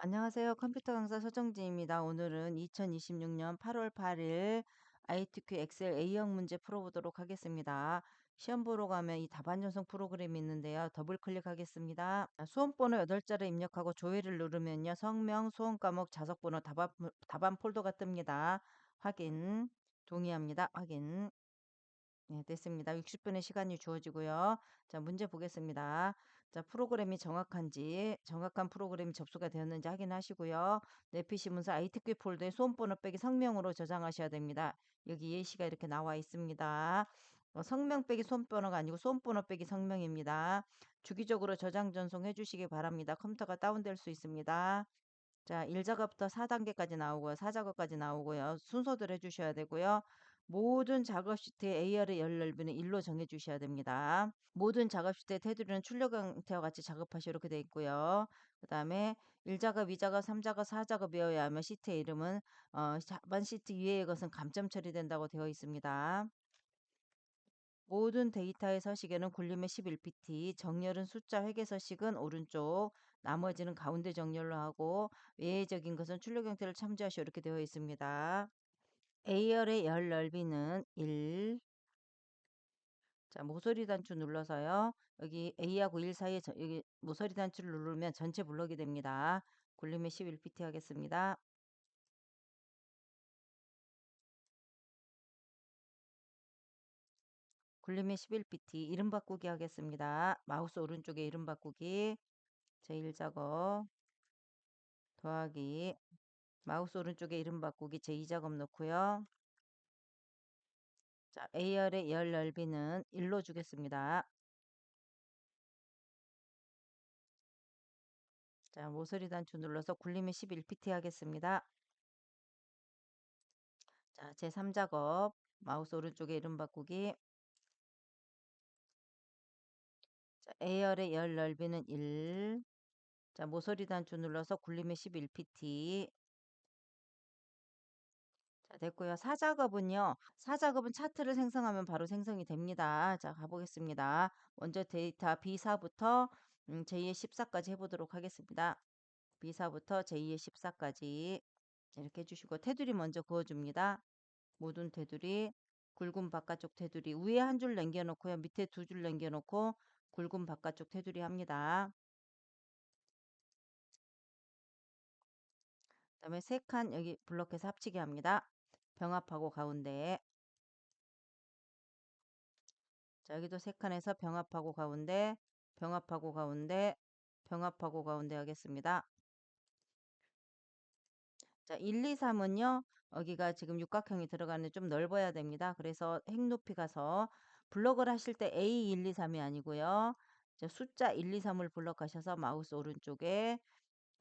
안녕하세요. 컴퓨터 강사 서정지입니다. 오늘은 2026년 8월 8일 ITQ 엑셀 A형 문제 풀어보도록 하겠습니다. 시험 보러 가면 이 답안 전송 프로그램이 있는데요. 더블 클릭하겠습니다. 수험번호 8자를 입력하고 조회를 누르면요. 성명, 수험 과목, 자석번호, 답안 폴더가 뜹니다. 확인, 동의합니다. 확인. 네, 됐습니다. 60분의 시간이 주어지고요. 자, 문제 보겠습니다. 자, 프로그램이 정확한 프로그램이 접수가 되었는지 확인하시고요. 내 PC 문서 ITQ 폴더에 수험번호 빼기 성명으로 저장하셔야 됩니다. 여기 예시가 이렇게 나와 있습니다. 성명 빼기 수험번호가 아니고 수험번호 빼기 성명입니다. 주기적으로 저장 전송해 주시기 바랍니다. 컴퓨터가 다운될 수 있습니다. 자, 1작업부터 4단계까지 나오고요. 4작업까지 나오고요. 순서대로 해주셔야 되고요. 모든 작업 시트의 A열의 열 넓이는 1로 정해 주셔야 됩니다. 모든 작업 시트의 테두리는 출력 형태와 같이 작업하시 이렇게 되어 있고요. 그 다음에 1작업, 2작업, 3작업, 4작업이어야 하면 시트의 이름은 자반 시트 위의 것은 감점 처리된다고 되어 있습니다. 모든 데이터의 서식에는 굴림의 11pt, 정렬은 숫자, 회계 서식은 오른쪽, 나머지는 가운데 정렬로 하고 외적인 것은 출력 형태를 참조하시오 이렇게 되어 있습니다. A열의 열 넓이는 1. 자, 모서리 단추 눌러서요. 여기 A하고 1 사이에 여기 모서리 단추를 누르면 전체 블럭이 됩니다. 굴림의 11pt 하겠습니다. 굴림의 11pt 이름 바꾸기 하겠습니다. 마우스 오른쪽에 이름 바꾸기 제1작업 더하기 마우스 오른쪽에 이름 바꾸기 제2작업 넣고요. 자, A열의 열 넓이는 1로 주겠습니다. 자, 모서리 단추 눌러서 굴림의 11pt 하겠습니다. 자, 제3작업 마우스 오른쪽에 이름 바꾸기. 자, A열의 열 넓이는 1. 자, 모서리 단추 눌러서 굴림의 11pt. 자, 됐고요. 4작업은요. 4작업은 차트를 생성하면 바로 생성이 됩니다. 자, 가보겠습니다. 먼저 데이터 B4부터 제2의 14까지 해보도록 하겠습니다. B4부터 제2의 14까지 이렇게 해주시고 테두리 먼저 그어줍니다. 모든 테두리, 굵은 바깥쪽 테두리 위에 한 줄 남겨놓고요. 밑에 2줄 남겨놓고 굵은 바깥쪽 테두리 합니다. 그 다음에 3칸 여기 블록해서 합치게 합니다. 병합하고 가운데. 자, 여기도 3칸에서 병합하고 가운데, 병합하고 가운데, 병합하고 가운데 하겠습니다. 자, 1, 2, 3은요. 여기가 지금 육각형이 들어가는데 좀 넓어야 됩니다. 그래서 행 높이 가서 블럭을 하실 때 A 1, 2, 3이 아니고요. 자, 숫자 1, 2, 3을 블럭하셔서 마우스 오른쪽에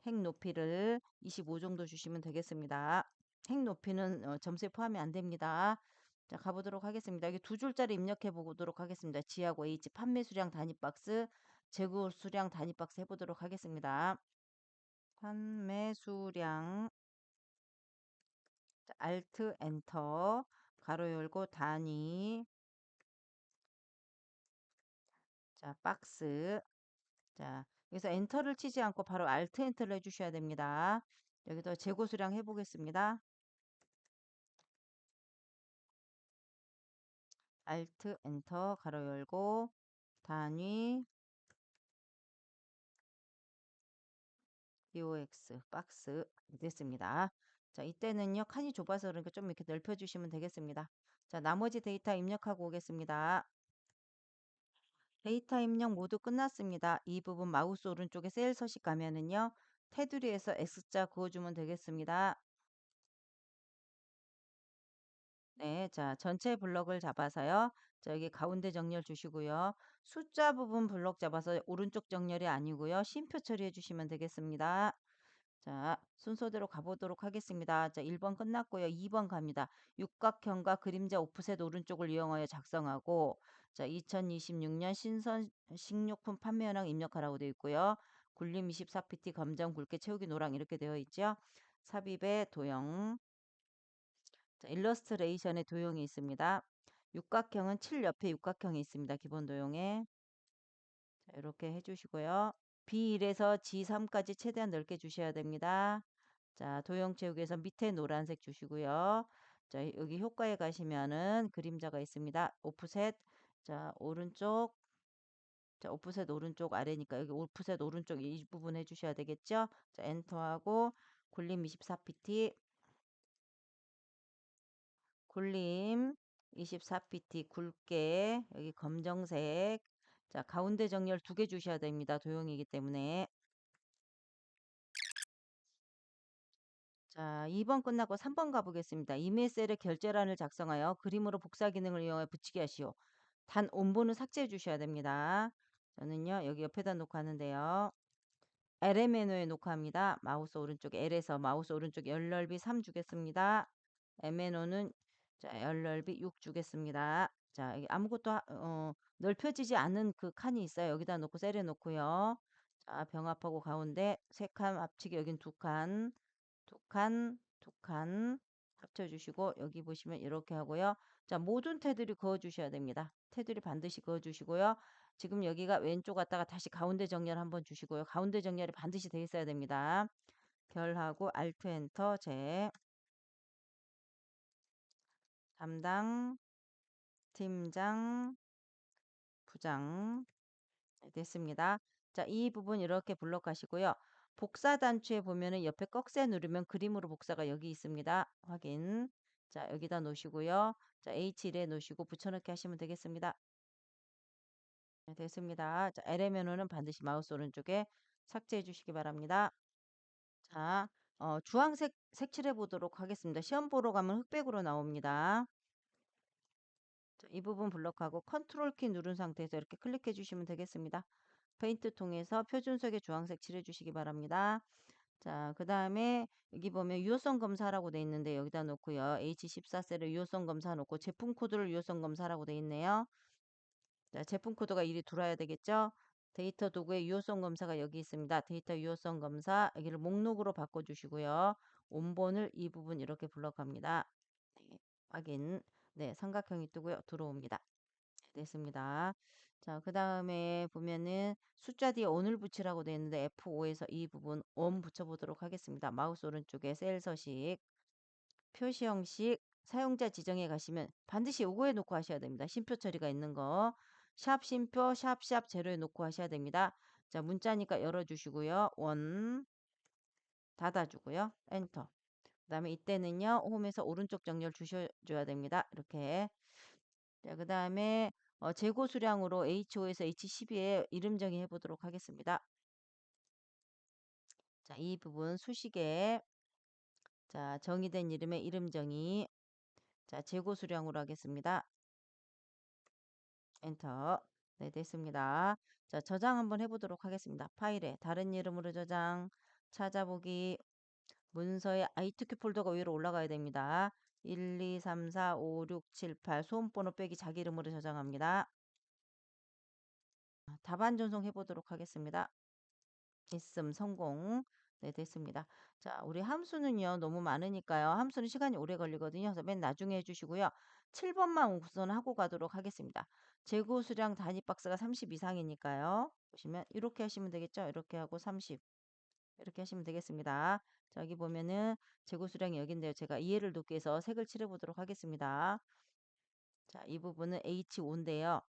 행 높이를 25 정도 주시면 되겠습니다. 행 높이는 점수에 포함이 안 됩니다. 자, 가보도록 하겠습니다. 여기 2줄짜리 입력해 보도록 하겠습니다. G하고 H 판매 수량 단위 박스, 재고 수량 단위 박스 해보도록 하겠습니다. 판매 수량 자, Alt 엔터 가로 열고 단위 자 박스 자 여기서 엔터를 치지 않고 바로 Alt 엔터를 해주셔야 됩니다. 여기도 재고 수량 해보겠습니다. Alt 엔터 가로 열고 단위 box 박스 됐습니다. 자, 이때는요 칸이 좁아서 그러니까 좀 이렇게 넓혀 주시면 되겠습니다. 자, 나머지 데이터 입력하고 오겠습니다. 데이터 입력 모두 끝났습니다. 이 부분 마우스 오른쪽에 셀 서식 가면은요 테두리에서 X자 그어주면 되겠습니다. 네, 자, 전체 블럭을 잡아서요. 자, 여기 가운데 정렬 주시고요. 숫자 부분 블럭 잡아서 오른쪽 정렬이 아니고요. 쉼표 처리해 주시면 되겠습니다. 자, 순서대로 가보도록 하겠습니다. 자, 1번 끝났고요. 2번 갑니다. 육각형과 그림자 오프셋 오른쪽을 이용하여 작성하고 자, 2026년 신선 식료품 판매 현황 입력하라고 되어 있고요. 굴림 24pt 검정 굵게 채우기 노랑 이렇게 되어 있죠. 삽입의 도형 자, 일러스트레이션의 도형이 있습니다. 육각형은 7 옆에 육각형이 있습니다. 기본 도형에 자, 이렇게 해주시고요. B1에서 G3까지 최대한 넓게 주셔야 됩니다. 자, 도형체육에서 밑에 노란색 주시고요. 자, 여기 효과에 가시면은 그림자가 있습니다. 오프셋. 자, 오른쪽. 자, 오프셋 오른쪽 아래니까 여기 오프셋 오른쪽 이 부분 해주셔야 되겠죠? 자, 엔터하고 굴림 24pt, 굴림 24pt 굵게 여기 검정색. 자, 가운데 정렬 2개 주셔야 됩니다. 도형이기 때문에. 자, 2번 끝나고 3번 가보겠습니다. 이메일 셀에 결제란을 작성하여 그림으로 복사 기능을 이용해 붙이게 하시오. 단 온본은 삭제해 주셔야 됩니다. 저는요, 여기 옆에다 놓고 하는데요. LM 메뉴에 놓고 합니다. 마우스 오른쪽 L에서 마우스 오른쪽 열넓이 3 주겠습니다. MNO는 자, 열넓이 6 주겠습니다. 자, 여기 아무것도 넓혀지지 않은 그 칸이 있어요. 여기다 놓고 셀에 놓고요. 자, 병합하고 가운데 3칸 합치기 여긴 2칸, 2칸, 2칸 합쳐주시고 여기 보시면 이렇게 하고요. 자, 모든 테두리 그어주셔야 됩니다. 테두리 반드시 그어주시고요. 지금 여기가 왼쪽 갔다가 다시 가운데 정렬 한번 주시고요. 가운데 정렬이 반드시 돼 있어야 됩니다. 결하고 Alt 엔터 제 담당 팀장 부장 네, 됐습니다. 자, 이 부분 이렇게 블록하시고요. 복사 단추에 보면은 옆에 꺽쇠 누르면 그림으로 복사가 여기 있습니다. 확인. 자, 여기다 놓으시고요. 자, H1에 놓으시고 붙여넣기 하시면 되겠습니다. 네, 됐습니다. 자, LM 메뉴는 반드시 마우스 오른쪽에 삭제해 주시기 바랍니다. 자, 주황색 색칠해 보도록 하겠습니다. 시험 보러 가면 흑백으로 나옵니다. 자, 이 부분 블록하고 컨트롤 키 누른 상태에서 이렇게 클릭해 주시면 되겠습니다. 페인트 통해서 표준색의 주황색 칠해 주시기 바랍니다. 자, 그 다음에 여기 보면 유효성 검사라고 돼 있는데 여기다 놓고요. H14셀에 유효성 검사 놓고 제품 코드를 유효성 검사라고 돼 있네요. 자, 제품 코드가 이리 들어와야 되겠죠? 데이터 도구의 유효성 검사가 여기 있습니다. 데이터 유효성 검사 여기를 목록으로 바꿔주시고요. 원본을 이 부분 이렇게 블록합니다. 네, 확인. 네, 삼각형이 뜨고요. 들어옵니다. 됐습니다. 자, 그 다음에 보면은 숫자 뒤에 on을 붙이라고 되어 있는데 F5에서 이 부분 on 붙여보도록 하겠습니다. 마우스 오른쪽에 셀 서식, 표시 형식, 사용자 지정에 가시면 반드시 요거에 놓고 하셔야 됩니다. 쉼표 처리가 있는 거. 샵 쉼표, 샵 제로에 놓고 하셔야 됩니다. 자, 문자니까 열어주시고요. 원 닫아주고요. 엔터. 그 다음에 이때는요, 홈에서 오른쪽 정렬 주셔줘야 됩니다. 이렇게. 자, 그 다음에 재고 수량으로 H5에서 H12에 이름 정의 해보도록 하겠습니다. 자, 이 부분 수식에 자, 정의된 이름의 이름 정의. 자, 재고 수량으로 하겠습니다. 엔터. 네, 됐습니다. 자, 저장 한번 해보도록 하겠습니다. 파일에 다른 이름으로 저장, 찾아보기, 문서에 i2q 폴더가 위로 올라가야 됩니다. 1, 2, 3, 4, 5, 6, 7, 8 소음번호 빼기 자기 이름으로 저장합니다. 답안 전송해 보도록 하겠습니다. 있음 성공. 네, 됐습니다. 자, 우리 함수는요, 너무 많으니까요. 함수는 시간이 오래 걸리거든요. 그래서 맨 나중에 해주시고요. 7번만 우선 하고 가도록 하겠습니다. 재고 수량 단위 박스가 30 이상이니까요. 보시면 이렇게 하시면 되겠죠? 이렇게 하고 30. 이렇게 하시면 되겠습니다. 자, 여기 보면은 재고 수량이 여기인데요. 제가 이해를 돕기 위해서 색을 칠해 보도록 하겠습니다. 자, 이 부분은 H5인데요.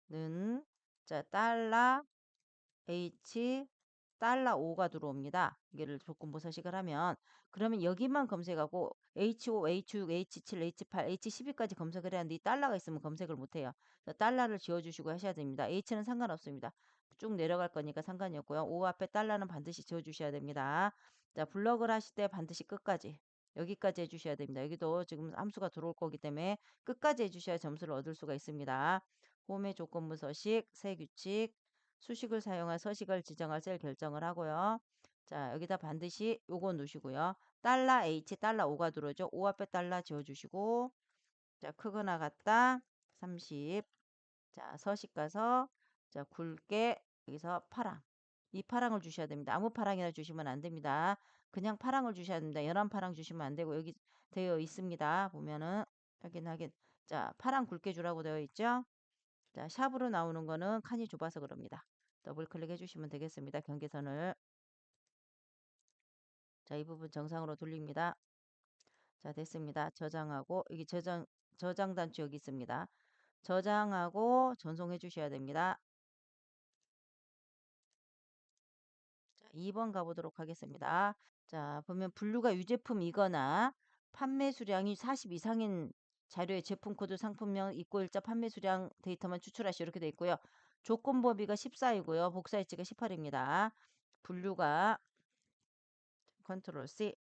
는, 자, 달러 H 달러 5가 들어옵니다. 이게를 조건부 서식을 하면 그러면 여기만 검색하고 H5, H6, H7, H8, H12까지 검색을 해야 하는데 이 달러가 있으면 검색을 못 해요. 그래서 달러를 지워주시고 하셔야 됩니다. H는 상관없습니다. 쭉 내려갈 거니까 상관이 없고요. 5 앞에 달러는 반드시 지워주셔야 됩니다. 자, 블럭을 하실 때 반드시 끝까지 여기까지 해주셔야 됩니다. 여기도 지금 함수가 들어올 거기 때문에 끝까지 해주셔야 점수를 얻을 수가 있습니다. 홈의 조건부 서식, 새 규칙, 수식을 사용할 서식을 지정할 셀 결정을 하고요. 자, 여기다 반드시 요거 누시고요. 달러 H 달러 5가 들어오죠. 5 앞에 달러 지워주시고 자, 크거나 같다 30. 자, 서식 가서 자, 굵게 여기서 파랑. 이 파랑을 주셔야 됩니다. 아무 파랑이나 주시면 안 됩니다. 그냥 파랑을 주셔야 됩니다. 연한 파랑 주시면 안 되고 여기 되어 있습니다. 보면은 확인. 자, 파랑 굵게 주라고 되어 있죠. 자, 샵으로 나오는 거는 칸이 좁아서 그럽니다. 더블 클릭해 주시면 되겠습니다. 경계선을. 자, 이 부분 정상으로 돌립니다. 자, 됐습니다. 저장하고 여기 저장 단추 여기 있습니다. 저장하고 전송해 주셔야 됩니다. 자, 2번 가보도록 하겠습니다. 자, 보면 분류가 유제품이거나 판매 수량이 40 이상인 자료의 제품 코드, 상품명, 입고일자, 판매 수량 데이터만 추출하시 이렇게 돼 있고요. 조건 범위가 14이고요. 복사일지가 18입니다. 분류가 컨트롤 C,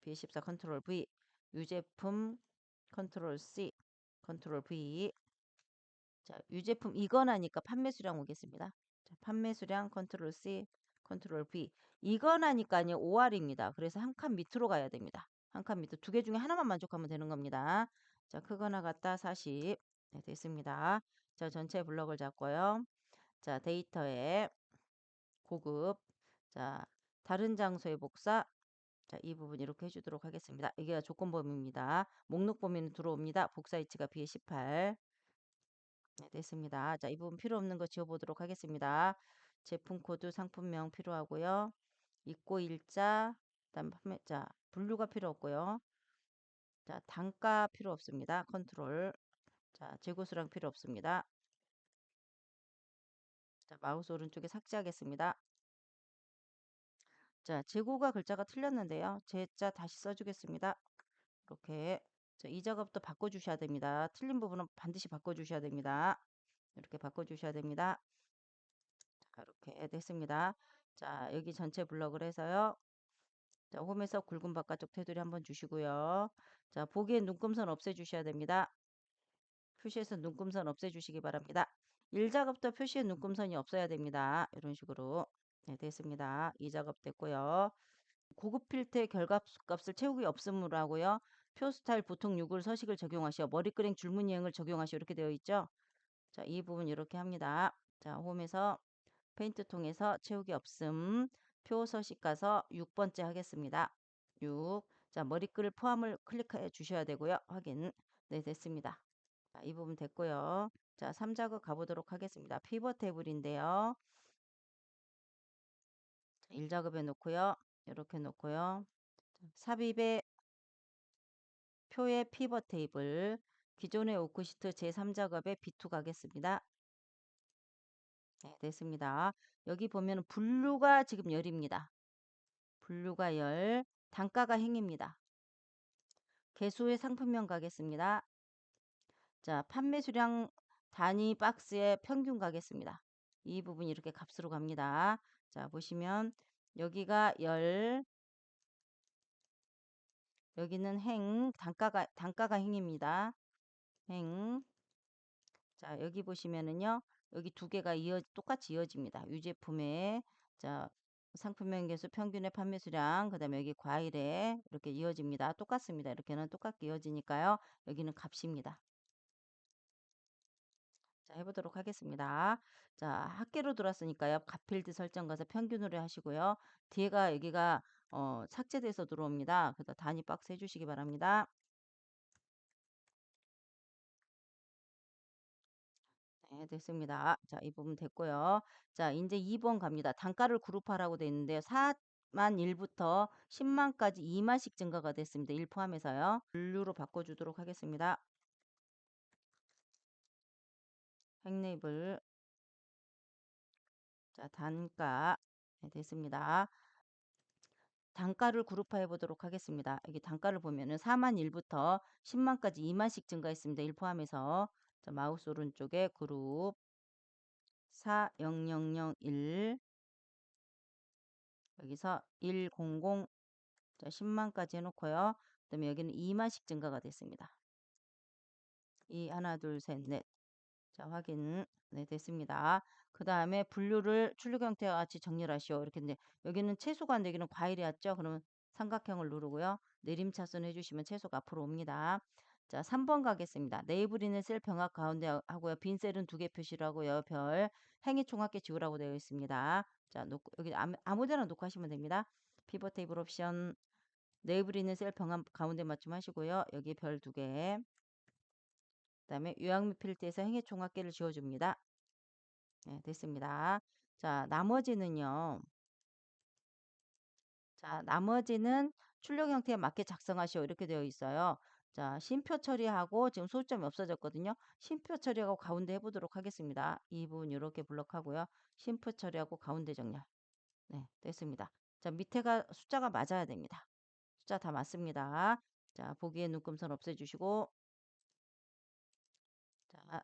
B14 컨트롤 V, 유제품 컨트롤 C, 컨트롤 V. 자, 유제품 이거나니까 판매 수량 오겠습니다. 자, 판매 수량 컨트롤 C, 컨트롤 V. 이거나니까요 5R입니다. 그래서 한 칸 밑으로 가야 됩니다. 한 칸 밑으로 두 개 중에 하나만 만족하면 되는 겁니다. 자, 크거나 같다 40. 네, 됐습니다. 자, 전체 블럭을 잡고요. 자, 데이터에 고급. 자, 다른 장소의 복사. 자, 이 부분 이렇게 해주도록 하겠습니다. 이게 조건 범위입니다. 목록 범위는 들어옵니다. 복사 위치가 B의 18. 네, 됐습니다. 자, 이 부분 필요 없는 거 지워보도록 하겠습니다. 제품 코드, 상품명 필요하고요. 입고 일자, 그다음 판매자, 분류가 필요 없고요. 자, 단가 필요 없습니다. 컨트롤. 자, 재고 수량 필요 없습니다. 자, 마우스 오른쪽에 삭제하겠습니다. 자, 재고가 글자가 틀렸는데요. 제자 다시 써주겠습니다. 이렇게. 자, 이 작업도 바꿔주셔야 됩니다. 틀린 부분은 반드시 바꿔주셔야 됩니다. 이렇게 바꿔주셔야 됩니다. 자, 이렇게 됐습니다. 자, 여기 전체 블럭을 해서요. 자, 홈에서 굵은 바깥쪽 테두리 한번 주시고요. 자, 보기엔 눈금선 없애주셔야 됩니다. 표시에서 눈금선 없애주시기 바랍니다. 1작업도 표시에 눈금선이 없어야 됩니다. 이런 식으로. 네, 됐습니다. 2작업 됐고요. 고급 필터의 결과값을 채우기 없음으로 하고요. 표 스타일 보통 6을 서식을 적용하시어 머리끄랭 줄무늬 행을 적용하시오 이렇게 되어 있죠. 자, 이 부분 이렇게 합니다. 자, 홈에서 페인트 통해서 채우기 없음. 표 서식 가서 6번째 하겠습니다. 6. 자, 머리끈을 포함을 클릭해 주셔야 되고요. 확인. 네, 됐습니다. 자, 이 부분 됐고요. 자, 3작업 가보도록 하겠습니다. 피벗 테이블인데요. 1작업에 놓고요. 이렇게 놓고요. 삽입의 표의 피벗 테이블. 기존의 오크시트 제3작업에 B2 가겠습니다. 네, 됐습니다. 여기 보면 분류가 지금 열입니다. 분류가 열, 단가가 행입니다. 개수의 상품명 가겠습니다. 자, 판매 수량 단위 박스의 평균 가겠습니다. 이 부분이 이렇게 값으로 갑니다. 자, 보시면 여기가 열, 여기는 행, 단가가 행입니다. 행. 자, 여기 보시면은요. 여기 두 개가 똑같이 이어집니다. 유제품에 자, 상품명 개수, 평균의 판매 수량, 그다음에 여기 과일에 이렇게 이어집니다. 똑같습니다. 이렇게는 똑같게 이어지니까요. 여기는 값입니다. 자, 해보도록 하겠습니다. 자, 합계로 들어왔으니까요. 값 필드 설정 가서 평균으로 하시고요. 뒤에가 여기가 삭제돼서 들어옵니다. 그래서 단위 박스 해주시기 바랍니다. 네, 됐습니다. 자, 이 부분 됐고요. 자, 이제 2번 갑니다. 단가를 그룹하라고 돼 있는데요. 4만 1부터 10만까지 2만씩 증가가 됐습니다. 1 포함해서요. 분류로 바꿔주도록 하겠습니다. 행레이블. 자, 단가. 네, 됐습니다. 단가를 그룹화해 보도록 하겠습니다. 여기 단가를 보면은 4만 1부터 10만까지 2만씩 증가했습니다. 1 포함해서. 자, 마우스 오른쪽에 그룹 40001 여기서 100 자, 10만까지 해놓고요. 그다음에 여기는 2만씩 증가가 됐습니다. 하나, 둘, 셋, 넷. 자, 확인. 네, 됐습니다. 그 다음에 분류를 출력 형태와 같이 정렬하시오. 이렇게 이제 여기는 채소가 안 되기는 과일이 왔죠. 그러면 삼각형을 누르고요. 내림차순 해주시면 채소가 앞으로 옵니다. 자, 3번 가겠습니다. 네이블 있는 셀 병합 가운데 하고요. 빈 셀은 2개 표시를 하고요. 별, 행이 총합계 지우라고 되어 있습니다. 자, 놓고, 여기 아무 데나 놓고 하시면 됩니다. 피벗 테이블 옵션, 네이블 있는 셀 병합 가운데 맞춤 하시고요. 여기 별 2개. 그다음에 유형미 필드에서 행의 총합계를 지워줍니다. 네, 됐습니다. 자, 나머지는 출력 형태에 맞게 작성하시오. 이렇게 되어 있어요. 자, 쉼표 처리하고 지금 소점이 없어졌거든요. 쉼표 처리하고 가운데 해보도록 하겠습니다. 이 부분 이렇게 블록하고요. 쉼표 처리하고 가운데 정렬. 네, 됐습니다. 자, 밑에가 숫자가 맞아야 됩니다. 숫자 다 맞습니다. 자, 보기에 눈금선 없애주시고, 자,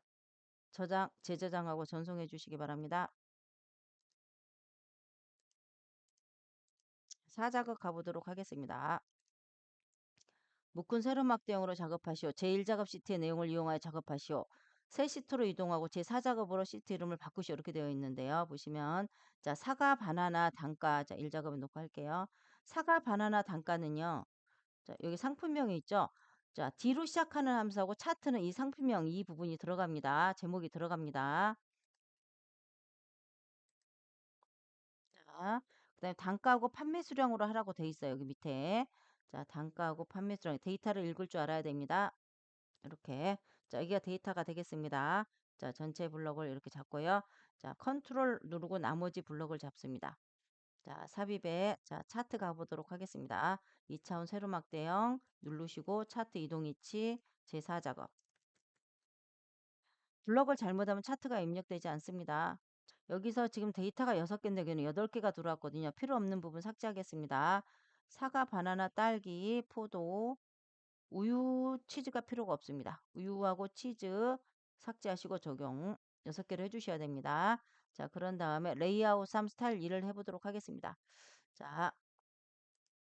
재저장하고 전송해 주시기 바랍니다. 사작업 가보도록 하겠습니다. 묶은 세로 막대형으로 작업하시오. 제1작업 시트의 내용을 이용하여 작업하시오. 새 시트로 이동하고 제4작업으로 시트 이름을 바꾸시오. 이렇게 되어 있는데요. 보시면 자, 사과, 바나나, 단가. 자, 1작업에 놓고 할게요. 사과, 바나나, 단가는요. 자, 여기 상품명이 있죠. 자, D로 시작하는 함수하고 차트는 이 상품명 이 부분이 들어갑니다. 제목이 들어갑니다. 자, 그다음에 단가하고 판매 수량으로 하라고 돼 있어요. 여기 밑에. 자, 단가하고 판매 수량 데이터를 읽을 줄 알아야 됩니다. 이렇게. 자, 여기가 데이터가 되겠습니다. 자, 전체 블럭을 이렇게 잡고요. 자, 컨트롤 누르고 나머지 블럭을 잡습니다. 자, 삽입에 자, 차트 가보도록 하겠습니다. 2차원 세로막대형 누르시고 차트 이동 위치 제4작업. 블럭을 잘못하면 차트가 입력되지 않습니다. 여기서 지금 데이터가 6개인데 여기는 8개가 들어왔거든요. 필요 없는 부분 삭제하겠습니다. 사과, 바나나, 딸기, 포도, 우유, 치즈가 필요가 없습니다. 우유하고 치즈 삭제하시고 적용 6개를 해주셔야 됩니다. 자, 그런 다음에 레이아웃 3 스타일 2를 해보도록 하겠습니다. 자,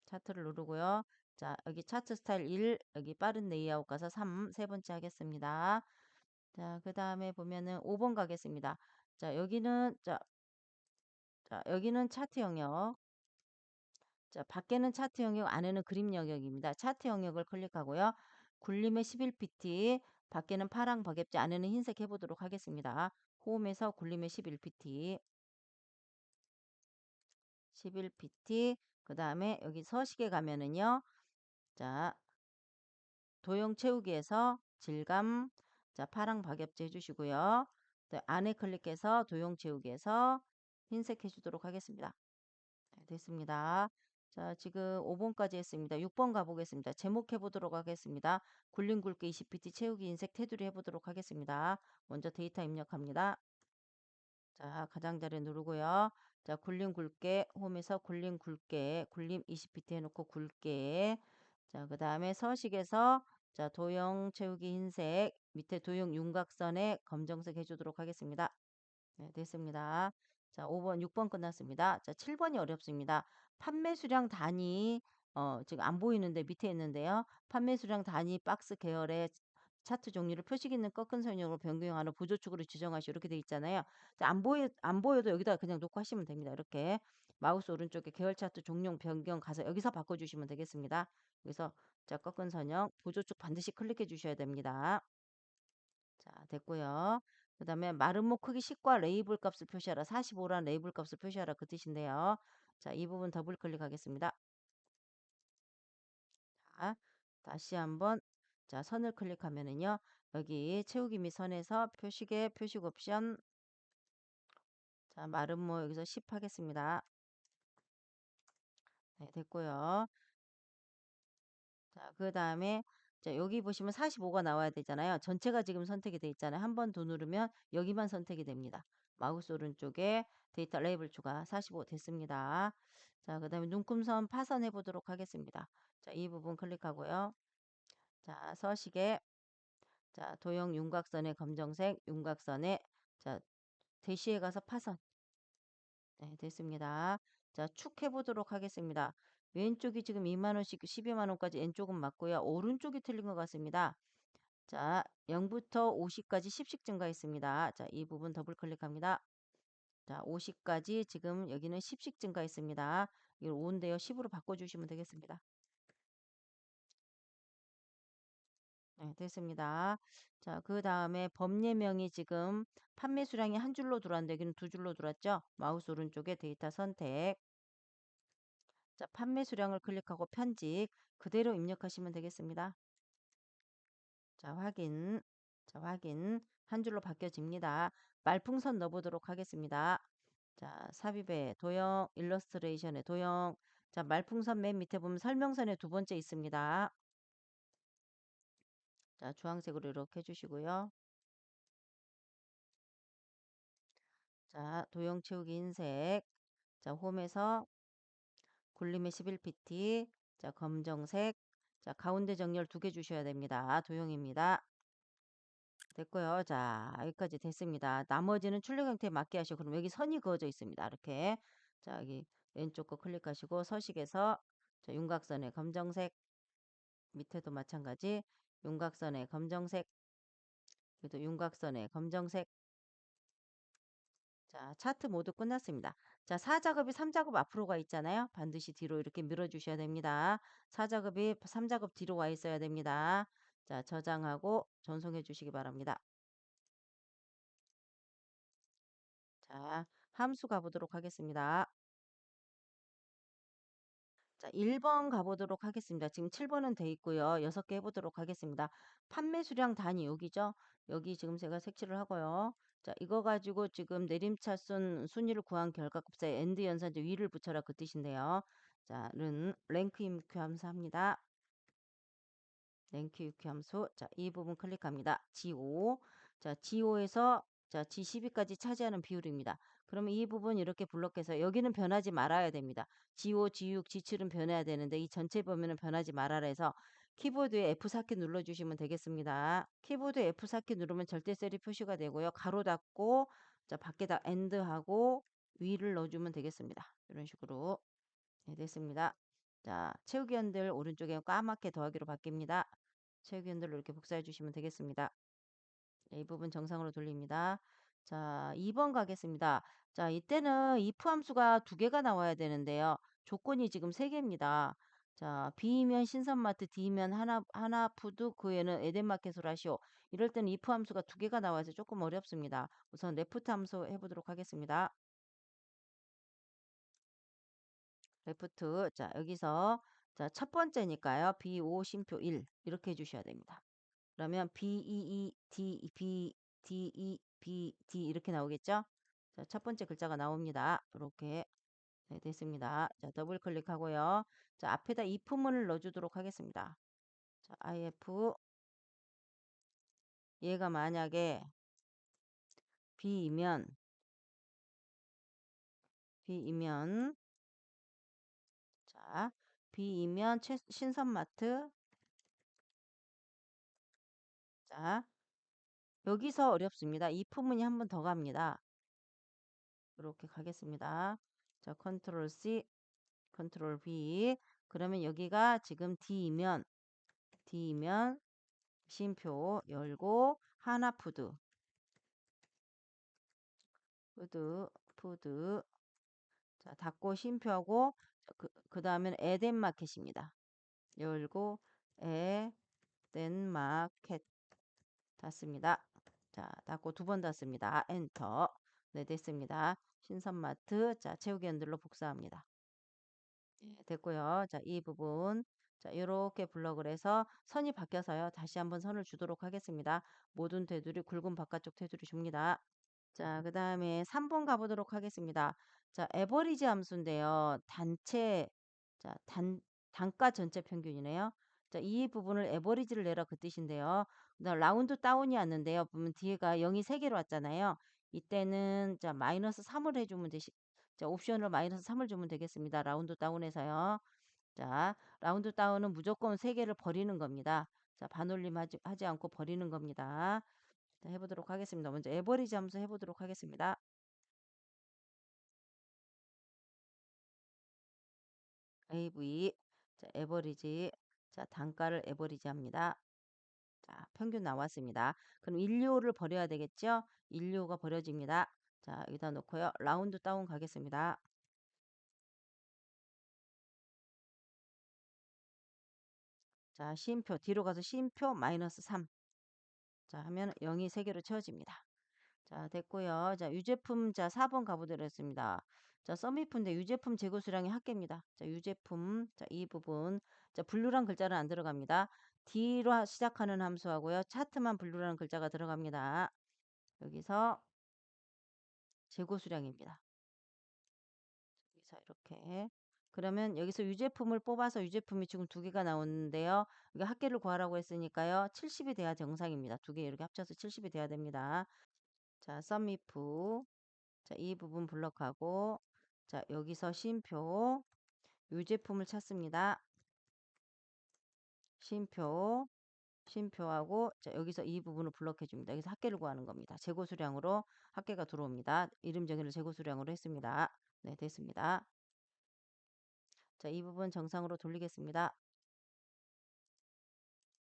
차트를 누르고요. 자, 여기 차트 스타일 1, 여기 빠른 레이아웃 가서 3, 세 번째 하겠습니다. 자, 그 다음에 보면은 5번 가겠습니다. 자, 여기는 차트 영역. 자, 밖에는 차트 영역, 안에는 그림 영역입니다. 차트 영역을 클릭하고요. 굴림의 11pt, 밖에는 파랑 박엽지, 안에는 흰색 해보도록 하겠습니다. 홈에서 굴림의 11pt, 11pt, 그 다음에 여기 서식에 가면은요. 자, 도형 채우기에서 질감, 자, 파랑 박엽지 해주시고요. 네, 안에 클릭해서 도형 채우기에서 흰색 해주도록 하겠습니다. 네, 됐습니다. 자, 지금 5번까지 했습니다. 6번 가보겠습니다. 제목 해보도록 하겠습니다. 굴림 굵기 20pt 채우기 인색 테두리 해보도록 하겠습니다. 먼저 데이터 입력합니다. 자, 가장자리 누르고요. 자, 굴림 굵게 홈에서 굴림 굵게 굴림 20pt 해놓고 굵게 자, 그 다음에 서식에서 자, 도형 채우기 흰색 밑에 도형 윤곽선에 검정색 해주도록 하겠습니다. 네, 됐습니다. 자, 5번, 6번 끝났습니다. 자, 7번이 어렵습니다. 판매 수량 단위, 지금 안 보이는데 밑에 있는데요. 판매 수량 단위 박스 계열의 차트 종류를 표식 있는 꺾은 선형으로 변경하는 보조축으로 지정하시 이렇게 돼 있잖아요. 자, 안 보여도 여기다 그냥 놓고 하시면 됩니다. 이렇게 마우스 오른쪽에 계열 차트 종용 변경 가서 여기서 바꿔주시면 되겠습니다. 여기서 자, 꺾은 선형 보조축 반드시 클릭해 주셔야 됩니다. 자, 됐고요. 그 다음에 마름모 크기 10과 레이블 값을 표시하라. 45란 레이블 값을 표시하라. 그 뜻인데요. 자, 이 부분 더블 클릭하겠습니다. 자, 다시 한번 자, 선을 클릭하면은요. 여기 채우기 및 선에서 표식의 표식 옵션 자, 마름모 여기서 10 하겠습니다. 네, 됐고요. 자, 그 다음에 자, 여기 보시면 45가 나와야 되잖아요. 전체가 지금 선택이 돼 있잖아요. 한 번 더 누르면 여기만 선택이 됩니다. 마우스 오른쪽에 데이터 레이블 추가 45 됐습니다. 자, 그 다음에 눈금선 파선해 보도록 하겠습니다. 자, 이 부분 클릭하고요. 자, 서식에 자, 도형 윤곽선의 검정색 윤곽선에 자, 대시에 가서 파선. 네, 됐습니다. 자, 축 해보도록 하겠습니다. 왼쪽이 지금 2만 원씩 12만 원까지 왼쪽은 맞고요. 오른쪽이 틀린 것 같습니다. 자, 0부터 50까지 10씩 증가했습니다. 자, 이 부분 더블 클릭합니다. 자, 50까지 지금 여기는 10씩 증가했습니다. 이걸 5인데요. 10으로 바꿔주시면 되겠습니다. 네, 됐습니다. 자, 그 다음에 법예명이 지금 판매 수량이 한 줄로 들어왔는데 여기는 두 줄로 들어왔죠? 마우스 오른쪽에 데이터 선택. 자, 판매 수량을 클릭하고 편집 그대로 입력하시면 되겠습니다. 자, 확인. 자, 확인. 한 줄로 바뀌어집니다. 말풍선 넣어보도록 하겠습니다. 자, 삽입의 도형, 일러스트레이션의 도형. 자, 말풍선 맨 밑에 보면 설명선의 두 번째 있습니다. 자, 주황색으로 이렇게 해주시고요. 자, 도형 채우기 흰색. 자, 홈에서 굴림의 11pt. 자, 검정색. 자, 가운데 정렬 두 개 주셔야 됩니다. 도형입니다. 됐고요. 자, 여기까지 됐습니다. 나머지는 출력 형태에 맞게 하시고, 그럼 여기 선이 그어져 있습니다. 이렇게. 자, 여기 왼쪽 거 클릭하시고, 서식에서 자, 윤곽선의 검정색, 밑에도 마찬가지, 윤곽선의 검정색, 그래도 윤곽선의 검정색. 자, 차트 모두 끝났습니다. 자, 4작업이 3작업 앞으로 가 있잖아요. 반드시 뒤로 이렇게 밀어주셔야 됩니다. 4작업이 3작업 뒤로 와 있어야 됩니다. 자, 저장하고 전송해 주시기 바랍니다. 자, 함수 가보도록 하겠습니다. 자, 1번 가보도록 하겠습니다. 지금 7번은 돼 있고요. 6개 해보도록 하겠습니다. 판매 수량 단위 여기죠? 여기 지금 제가 색칠을 하고요. 자, 이거 가지고 지금 내림차순 순위를 구한 결과 곱사에 엔드 연산제 위를 붙여라 그 뜻인데요. 자, 는 랭크 임q 함수 합니다. 랭크 임q 함수. 자, 이 부분 클릭합니다. G5. 자, G5에서 자, G12까지 차지하는 비율입니다. 그러면 이 부분 이렇게 블록해서 여기는 변하지 말아야 됩니다. G5, G6, G7은 변해야 되는데 이 전체 범위는 변하지 말아라 해서 키보드에 F4키 눌러주시면 되겠습니다. 키보드에 F4키 누르면 절대셀이 표시가 되고요. 가로 닫고 자, 밖에다 엔드하고 위를 넣어주면 되겠습니다. 이런 식으로. 네, 됐습니다. 자, 채우기 연들 오른쪽에 까맣게 더하기로 바뀝니다. 채우기 연들로 이렇게 복사해 주시면 되겠습니다. 네, 이 부분 정상으로 돌립니다. 자, 2번 가겠습니다. 자, 이때는 if 함수가 두 개가 나와야 되는데요. 조건이 지금 세 개입니다. 자, B이면 신선마트, D이면 하나푸드, 그 외에는 에덴마켓으로 하시오. 이럴 때는 if 함수가 두 개가 나와서 조금 어렵습니다. 우선 레프트 함수 해보도록 하겠습니다. 레프트. 자, 여기서 자, 첫 번째니까요. B5 쉼표 1 이렇게 해주셔야 됩니다. 그러면 B2E D B D2E B D 이렇게 나오겠죠? 자, 첫 번째 글자가 나옵니다. 이렇게 네, 됐습니다. 자, 더블 클릭하고요. 자, 앞에다 if문을 넣어주도록 하겠습니다. 자, if 얘가 만약에 B이면 B이면 자, B이면 신선마트. 자, 여기서 어렵습니다. if문이 한 번 더 갑니다. 이렇게 가겠습니다. 자, 컨트롤 C, 컨트롤 V. 그러면 여기가 지금 D이면 쉼표 열고 하나푸드, 푸드. 자, 닫고 쉼표하고 그 다음에는 에덴마켓입니다. 열고 에덴마켓 닫습니다. 자, 닫고 두 번 닫습니다. 엔터. 네, 됐습니다. 신선마트. 자, 채우기 연들로 복사합니다. 예, 됐고요. 자, 이 부분. 자, 이렇게 블럭을 해서 선이 바뀌어서요. 다시 한번 선을 주도록 하겠습니다. 모든 테두리 굵은 바깥쪽 테두리 줍니다. 자, 그 다음에 3번 가보도록 하겠습니다. 자, 에버리지 함수인데요. 자, 단가 전체 평균이네요. 자, 이 부분을 에버리지를 내라 그 뜻인데요. 그다음 라운드 다운이 왔는데요. 보면 뒤에가 0이 3개로 왔잖아요. 이때는 자, 마이너스 3을 해주면 자, 옵션으로 마이너스 3을 주면 되겠습니다. 라운드 다운에서요. 자, 라운드 다운은 무조건 3개를 버리는 겁니다. 자, 반올림 하지 않고 버리는 겁니다. 자, 해보도록 하겠습니다. 먼저 에버리지 함수 해보도록 하겠습니다. AV, 자, 에버리지, 자, 단가를 에버리지 합니다. 자, 평균 나왔습니다. 그럼 1료를 버려야 되겠죠? 1료가 버려집니다. 자, 여기다 놓고요. 라운드 다운 가겠습니다. 자, 쉼표, 뒤로 가서 쉼표 마이너스 3. 자, 하면 0이 3개로 채워집니다. 자, 됐고요. 자, 유제품 자 4번 가보도록 했습니다. 자, 썸미프인데 유제품 재고 수량이 합계입니다. 자, 유제품 자, 이 부분 자, 분류란 글자는 안 들어갑니다. D로 시작하는 함수하고요. 차트만 분류라는 글자가 들어갑니다. 여기서 재고 수량입니다. 자, 이렇게. 그러면 여기서 유제품을 뽑아서 유제품이 지금 두 개가 나오는데요. 이게 합계를 구하라고 했으니까요. 70이 돼야 정상입니다. 두 개 이렇게 합쳐서 70이 돼야 됩니다. 자, 썸이프. 자, 이 부분 블럭하고, 자, 여기서 쉼표, 유제품을 찾습니다. 쉼표, 쉼표하고, 자, 여기서 이 부분을 블럭해 줍니다. 여기서 합계를 구하는 겁니다. 재고 수량으로 합계가 들어옵니다. 이름 정의를 재고 수량으로 했습니다. 네, 됐습니다. 자, 이 부분 정상으로 돌리겠습니다.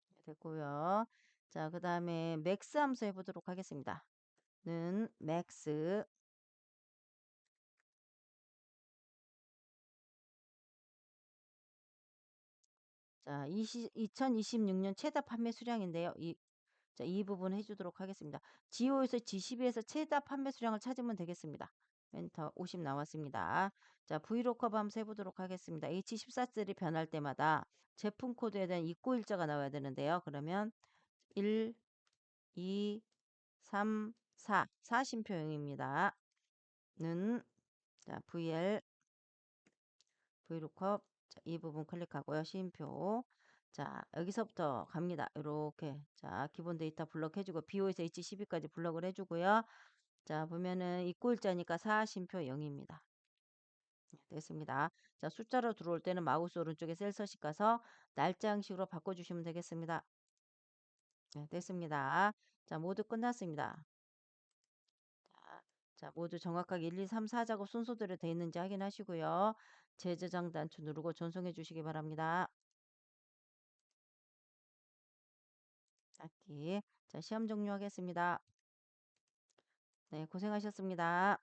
네, 됐고요. 자, 그 다음에 맥스 함수 해보도록 하겠습니다. 는 맥스. 자, 2026년 최다 판매 수량인데요. 자, 이 부분 해주도록 하겠습니다. G5에서 G12에서 최다 판매 수량을 찾으면 되겠습니다. 엔터 50 나왔습니다. 자, 브이로커브 함수 해보도록 하겠습니다. H14셀이 변할 때마다 제품 코드에 대한 입고 일자가 나와야 되는데요. 그러면 1, 2, 3, 4, 4심표형입니다. 는, 자, 브이로컵, 자, 이 부분 클릭하고요. 시임표. 자, 여기서부터 갑니다. 이렇게. 자, 기본 데이터 블럭 해주고, BO에서 H12까지 블럭을 해주고요. 자, 보면은 입고 일자니까 4심표 0입니다. 됐습니다. 자, 숫자로 들어올 때는 마우스 오른쪽에 셀 서식 가서 날짜 형식으로 바꿔주시면 되겠습니다. 네, 됐습니다. 자, 모두 끝났습니다. 자, 자, 모두 정확하게 1, 2, 3, 4작업 순서대로 되어 있는지 확인하시고요. 재저장 단추 누르고 전송해 주시기 바랍니다. 닫기. 자, 시험 종료하겠습니다. 네, 고생하셨습니다.